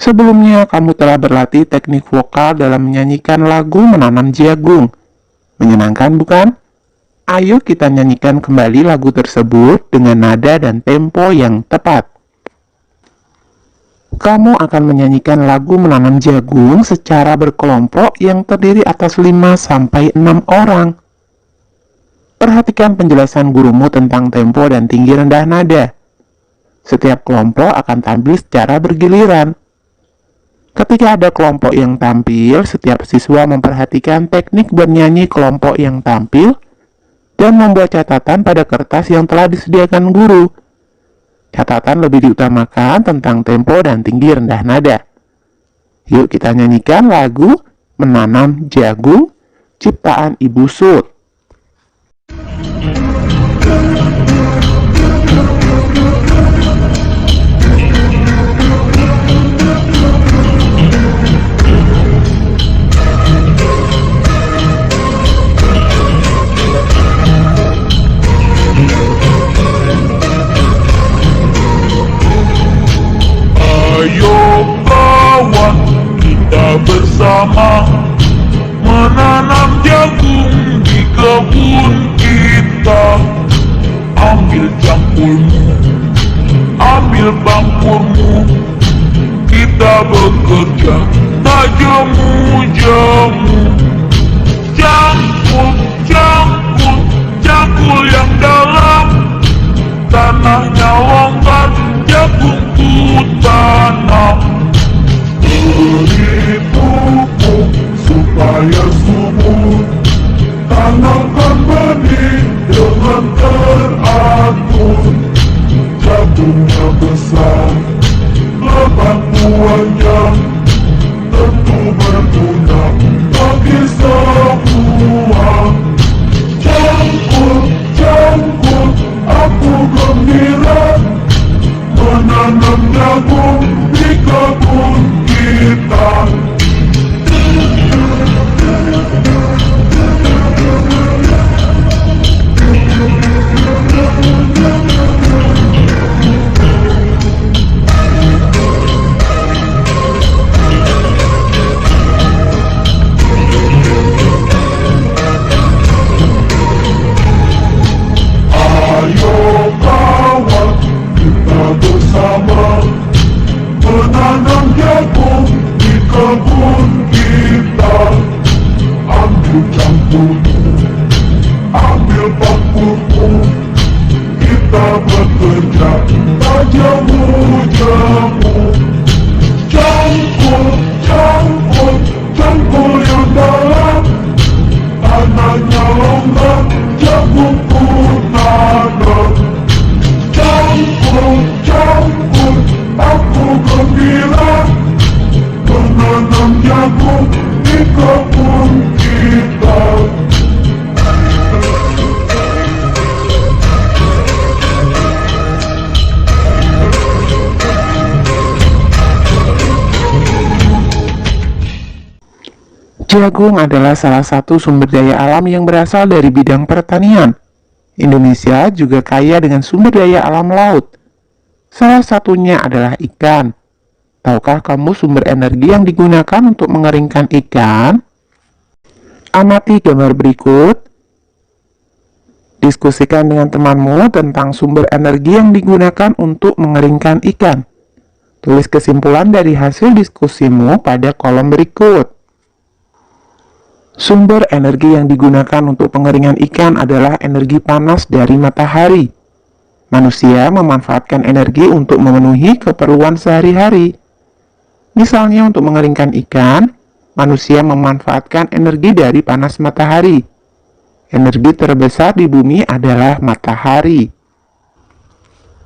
Sebelumnya, kamu telah berlatih teknik vokal dalam menyanyikan lagu Menanam Jagung. Menyenangkan, bukan? Ayo kita nyanyikan kembali lagu tersebut dengan nada dan tempo yang tepat. Kamu akan menyanyikan lagu Menanam Jagung secara berkelompok yang terdiri atas 5-6 orang. Perhatikan penjelasan gurumu tentang tempo dan tinggi rendah nada. Setiap kelompok akan tampil secara bergiliran. Ketika ada kelompok yang tampil, setiap siswa memperhatikan teknik bernyanyi kelompok yang tampil dan membuat catatan pada kertas yang telah disediakan guru. Catatan lebih diutamakan tentang tempo dan tinggi rendah nada. Yuk kita nyanyikan lagu Menanam Jagung ciptaan Ibu Sud. Bersama menanam jagung di kebun kita. Ambil cangkulmu, ambil bangkurmu, kita bekerja tak jemu-jemu. Cangkul, cangkul, cangkul yang dalam, tanahnya longgar, jagung ku tanam. Beri pupuk supaya subur, tanamkan benih dengan teratur. Jagungnya besar, lebat buahnya, tentu berguna bagi semua. Cangkul, cangkul, aku gembira menanam jagung di kebun kita. Ayo kawan, kita bersama menanam jagung di kebun kita. Ambil cangkulmu, ambil bangkurmu, kita bekerja tak jemu-jemu. Cangkul, cangkul, cangkul yang dalam, tanahnya longgar, jagung ku tanam. Cangkul, cangkul, aku gembira menanam jagung di kebun kita. Jagung adalah salah satu sumber daya alam yang berasal dari bidang pertanian. Indonesia juga kaya dengan sumber daya alam laut. Salah satunya adalah ikan. Tahukah kamu sumber energi yang digunakan untuk mengeringkan ikan? Amati gambar berikut. Diskusikan dengan temanmu tentang sumber energi yang digunakan untuk mengeringkan ikan. Tulis kesimpulan dari hasil diskusimu pada kolom berikut. Sumber energi yang digunakan untuk pengeringan ikan adalah energi panas dari matahari. Manusia memanfaatkan energi untuk memenuhi keperluan sehari-hari. Misalnya untuk mengeringkan ikan, manusia memanfaatkan energi dari panas matahari. Energi terbesar di bumi adalah matahari.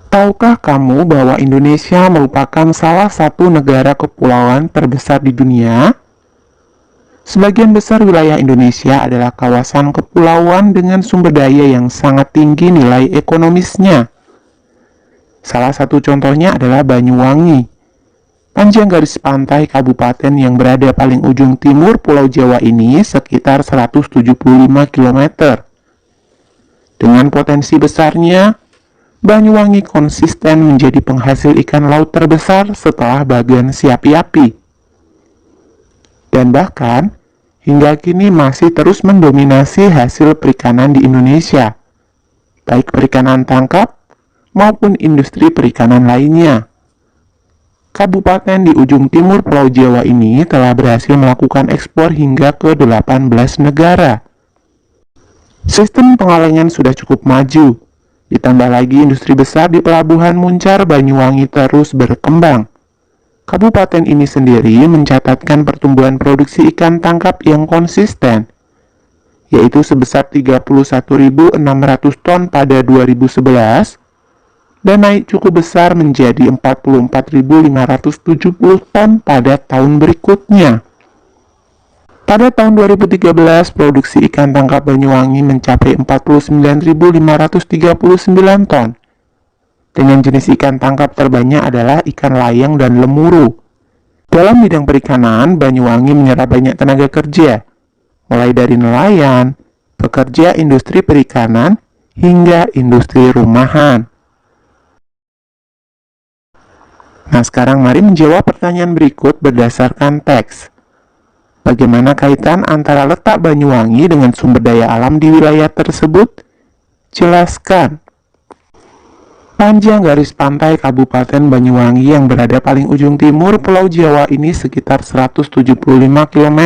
Tahukah kamu bahwa Indonesia merupakan salah satu negara kepulauan terbesar di dunia? Sebagian besar wilayah Indonesia adalah kawasan kepulauan dengan sumber daya yang sangat tinggi nilai ekonomisnya. Salah satu contohnya adalah Banyuwangi. Panjang garis pantai kabupaten yang berada paling ujung timur Pulau Jawa ini sekitar 175 km. Dengan potensi besarnya, Banyuwangi konsisten menjadi penghasil ikan laut terbesar setelah bagian Siapi-api. Dan bahkan, hingga kini masih terus mendominasi hasil perikanan di Indonesia, baik perikanan tangkap maupun industri perikanan lainnya. Kabupaten di ujung timur Pulau Jawa ini telah berhasil melakukan ekspor hingga ke 18 negara. Sistem pengalengan sudah cukup maju, ditambah lagi industri besar di Pelabuhan Muncar Banyuwangi terus berkembang. Kabupaten ini sendiri mencatatkan pertumbuhan produksi ikan tangkap yang konsisten, yaitu sebesar 31.600 ton pada 2011, dan naik cukup besar menjadi 44.570 ton pada tahun berikutnya. Pada tahun 2013, produksi ikan tangkap Banyuwangi mencapai 49.539 ton. Dengan jenis ikan tangkap terbanyak adalah ikan layang dan lemuru. Dalam bidang perikanan, Banyuwangi menyerap banyak tenaga kerja, mulai dari nelayan, pekerja industri perikanan, hingga industri rumahan. Nah, sekarang mari menjawab pertanyaan berikut berdasarkan teks. Bagaimana kaitan antara letak Banyuwangi dengan sumber daya alam di wilayah tersebut? Jelaskan. Panjang garis pantai Kabupaten Banyuwangi yang berada paling ujung timur Pulau Jawa ini sekitar 175 km.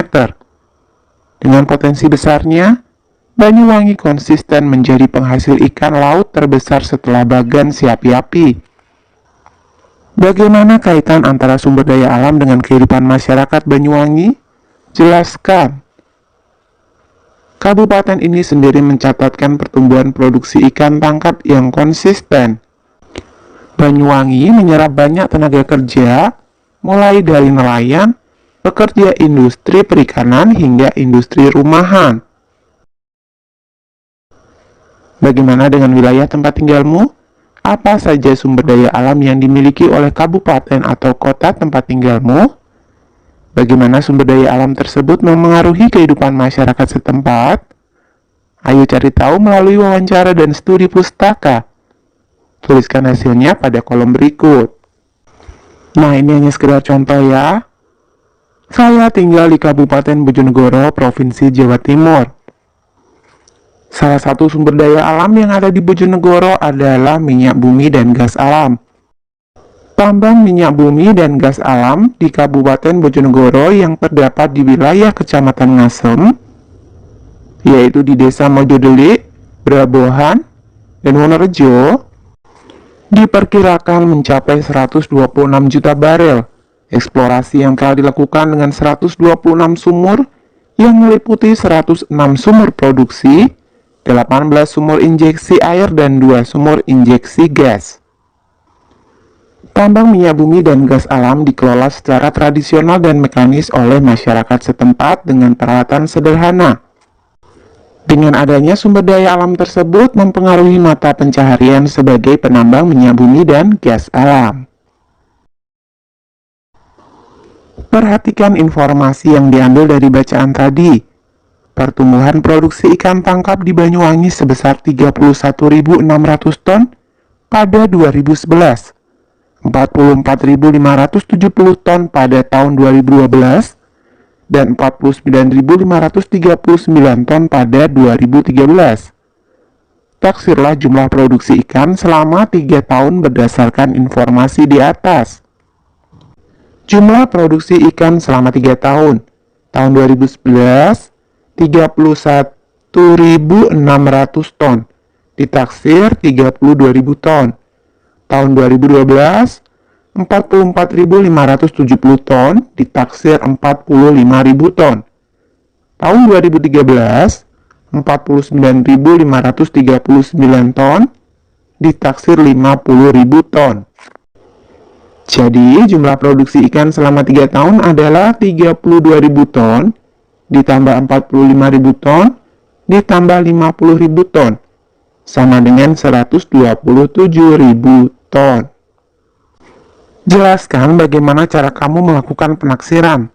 Dengan potensi besarnya, Banyuwangi konsisten menjadi penghasil ikan laut terbesar setelah Bagan Siapi-api. Bagaimana kaitan antara sumber daya alam dengan kehidupan masyarakat Banyuwangi? Jelaskan. Kabupaten ini sendiri mencatatkan pertumbuhan produksi ikan tangkap yang konsisten. Banyuwangi menyerap banyak tenaga kerja, mulai dari nelayan, pekerja industri perikanan, hingga industri rumahan. Bagaimana dengan wilayah tempat tinggalmu? Apa saja sumber daya alam yang dimiliki oleh kabupaten atau kota tempat tinggalmu? Bagaimana sumber daya alam tersebut memengaruhi kehidupan masyarakat setempat? Ayo cari tahu melalui wawancara dan studi pustaka. Tuliskan hasilnya pada kolom berikut. Nah, ini hanya sekedar contoh ya. Saya tinggal di Kabupaten Bojonegoro, Provinsi Jawa Timur. Salah satu sumber daya alam yang ada di Bojonegoro adalah minyak bumi dan gas alam. Tambang minyak bumi dan gas alam di Kabupaten Bojonegoro yang terdapat di wilayah Kecamatan Ngasem, yaitu di Desa Mojodelik, Brabohan, dan Wonorejo, diperkirakan mencapai 126 juta barel. Eksplorasi yang telah dilakukan dengan 126 sumur yang meliputi 106 sumur produksi, 18 sumur injeksi air, dan 2 sumur injeksi gas. Tambang minyak bumi dan gas alam dikelola secara tradisional dan mekanis oleh masyarakat setempat dengan peralatan sederhana. Dengan adanya sumber daya alam tersebut mempengaruhi mata pencaharian sebagai penambang minyak bumi dan gas alam. Perhatikan informasi yang diambil dari bacaan tadi. Pertumbuhan produksi ikan tangkap di Banyuwangi sebesar 31.600 ton pada 2011. 44.570 ton pada tahun 2012 dan 49.539 ton pada 2013. Taksirlah jumlah produksi ikan selama 3 tahun berdasarkan informasi di atas. Jumlah produksi ikan selama 3 tahun. Tahun 2011, 31.600 ton. Ditaksir 32.000 ton. Tahun 2012, 44.570 ton, ditaksir 45.000 ton. Tahun 2013, 49.539 ton, ditaksir 50.000 ton. Jadi, jumlah produksi ikan selama 3 tahun adalah 32.000 ton, ditambah 45.000 ton, ditambah 50.000 ton. Sama dengan 127.000 ton. Jelaskan bagaimana cara kamu melakukan penaksiran.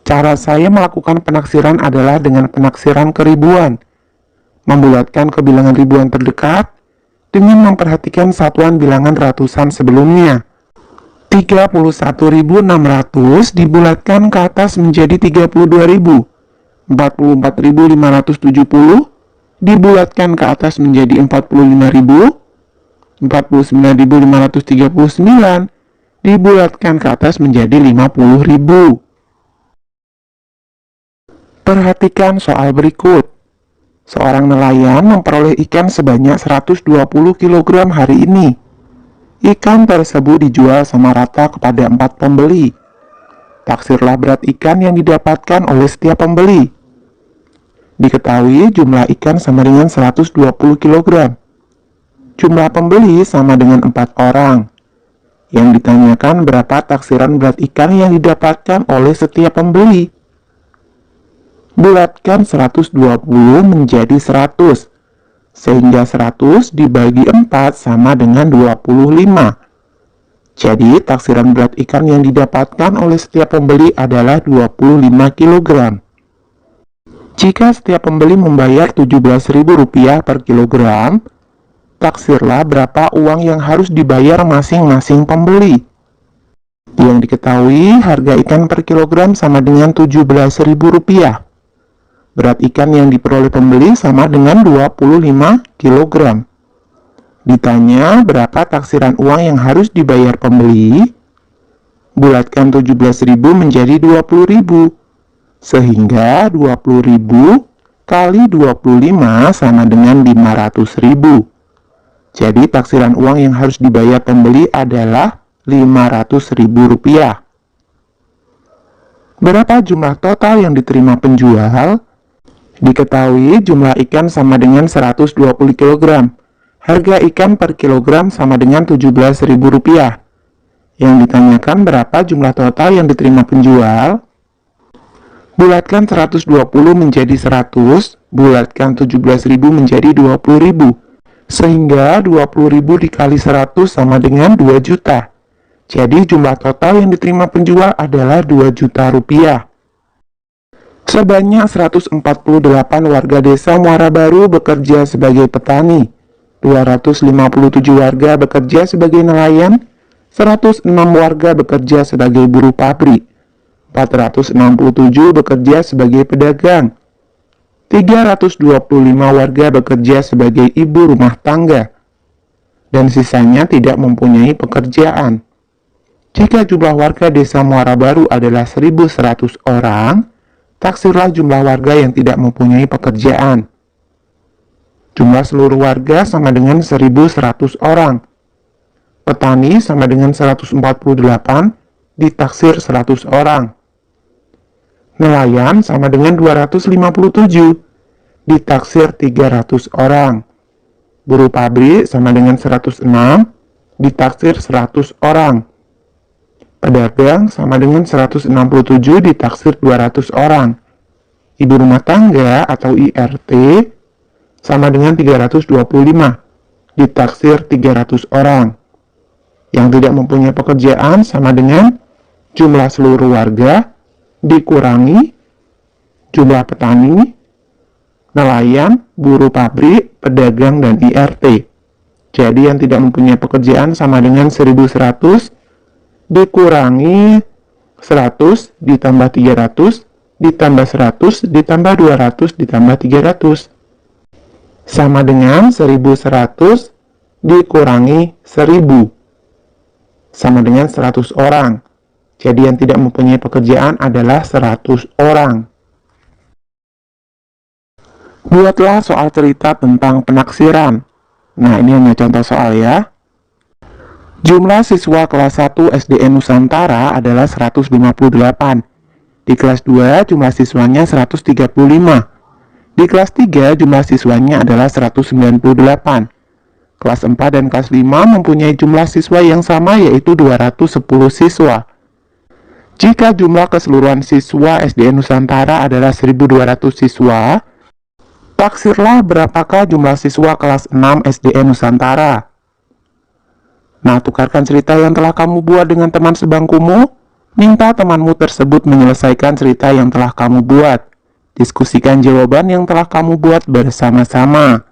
Cara saya melakukan penaksiran adalah dengan penaksiran keribuan. Membulatkan kebilangan ribuan terdekat, dengan memperhatikan satuan bilangan ratusan sebelumnya. 31.600 dibulatkan ke atas menjadi 32.000. 44.570 dibulatkan ke atas menjadi 45.000. 49.539 dibulatkan ke atas menjadi 50.000. Perhatikan soal berikut. Seorang nelayan memperoleh ikan sebanyak 120 kg hari ini. Ikan tersebut dijual sama rata kepada 4 pembeli. Taksirlah berat ikan yang didapatkan oleh setiap pembeli. Diketahui jumlah ikan sama dengan 120 kg. Jumlah pembeli sama dengan 4 orang. Yang ditanyakan berapa taksiran berat ikan yang didapatkan oleh setiap pembeli. Bulatkan 120 menjadi 100, sehingga 100 dibagi 4 sama dengan 25. Jadi, taksiran berat ikan yang didapatkan oleh setiap pembeli adalah 25 kg. Jika setiap pembeli membayar Rp17.000 per kilogram, taksirlah berapa uang yang harus dibayar masing-masing pembeli. Yang diketahui, harga ikan per kilogram sama dengan Rp17.000. Berat ikan yang diperoleh pembeli sama dengan 25 kg. Ditanya berapa taksiran uang yang harus dibayar pembeli, bulatkan 17.000 menjadi 20.000, sehingga 20.000 kali 25 sama dengan 500.000. Jadi taksiran uang yang harus dibayar pembeli adalah Rp500.000. Berapa jumlah total yang diterima penjual? Diketahui jumlah ikan sama dengan 120 kg. Harga ikan per kilogram sama dengan Rp17.000. Yang ditanyakan berapa jumlah total yang diterima penjual? Bulatkan 120 menjadi 100, bulatkan 17.000 menjadi 20.000. Sehingga 20.000 dikali 100 sama dengan 2 juta. Jadi jumlah total yang diterima penjual adalah 2 juta rupiah. Sebanyak 148 warga desa Muara Baru bekerja sebagai petani, 257 warga bekerja sebagai nelayan, 106 warga bekerja sebagai buruh pabrik, 467 bekerja sebagai pedagang, 325 warga bekerja sebagai ibu rumah tangga, dan sisanya tidak mempunyai pekerjaan. Jika jumlah warga desa Muara Baru adalah 1.100 orang, taksirlah jumlah warga yang tidak mempunyai pekerjaan. Jumlah seluruh warga sama dengan 1.100 orang. Petani sama dengan 148, ditaksir 100 orang. Nelayan sama dengan 257, ditaksir 300 orang. Buruh pabrik sama dengan 106, ditaksir 100 orang. Pedagang sama dengan 167, ditaksir 200 orang. Ibu rumah tangga atau IRT sama dengan 325, ditaksir 300 orang. Yang tidak mempunyai pekerjaan sama dengan jumlah seluruh warga dikurangi jumlah petani, nelayan, buruh pabrik, pedagang, dan IRT. Jadi yang tidak mempunyai pekerjaan sama dengan 1.100 dikurangi 100 ditambah 300 ditambah 100 ditambah 200 ditambah 300 sama dengan 1.100 dikurangi 1.000 sama dengan 100 orang. Jadi yang tidak mempunyai pekerjaan adalah 100 orang. Buatlah soal cerita tentang penaksiran. Nah, ini hanya contoh soal ya. Jumlah siswa kelas 1 SDN Nusantara adalah 158. Di kelas 2 jumlah siswanya 135. Di kelas 3 jumlah siswanya adalah 198. Kelas 4 dan kelas 5 mempunyai jumlah siswa yang sama yaitu 210 siswa. Jika jumlah keseluruhan siswa SDN Nusantara adalah 1.200 siswa, taksirlah berapakah jumlah siswa kelas 6 SDN Nusantara. Nah, tukarkan cerita yang telah kamu buat dengan teman sebangkumu. Minta temanmu tersebut menyelesaikan cerita yang telah kamu buat. Diskusikan jawaban yang telah kamu buat bersama-sama.